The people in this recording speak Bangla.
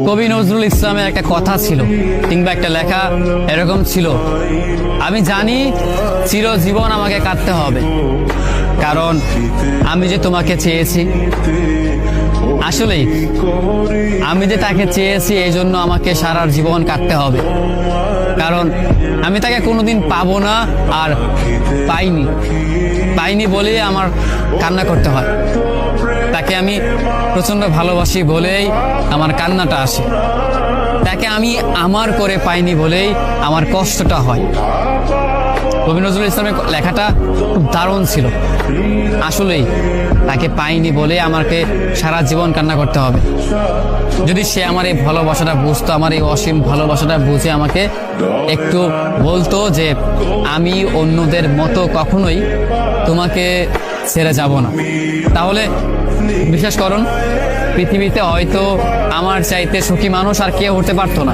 কবি নজরুল ইসলামের একটা কথা ছিল কিংবা একটা লেখা এরকম ছিল, আমি জানি চিরজীবন আমাকে কাটতে হবে, কারণ আমি যে তোমাকে চেয়েছি। আসলেই আমি যে তাকে চেয়েছি এই জন্য আমাকে সারা জীবন কাটতে হবে, কারণ আমি তাকে কোনোদিন পাবো না, আর পাইনি বলেই আমার কান্না করতে হয়। তাকে আমি প্রচন্ড ভালোবাসি বলেই আমার কান্নাটা আসে, তাকে আমি আমার করে পাইনি বলেই আমার কষ্টটা হয়। কবি নজরুল ইসলামের লেখাটা খুব দারুণ ছিল। আসলেই তাকে পাইনি বলে আমাকে সারা জীবন কান্না করতে হবে। যদি সে আমার এই ভালোবাসাটা বুঝতো, আমার এই অসীম ভালোবাসাটা বুঝে আমাকে একটু বলতো যে আমি অন্যদের মতো কখনোই তোমাকে ছেড়ে যাব না, তাহলে বিশ্বাস করুন পৃথিবীতে হয়তো আমার চাইতে সুখী মানুষ আর কেউ হতে পারতো না।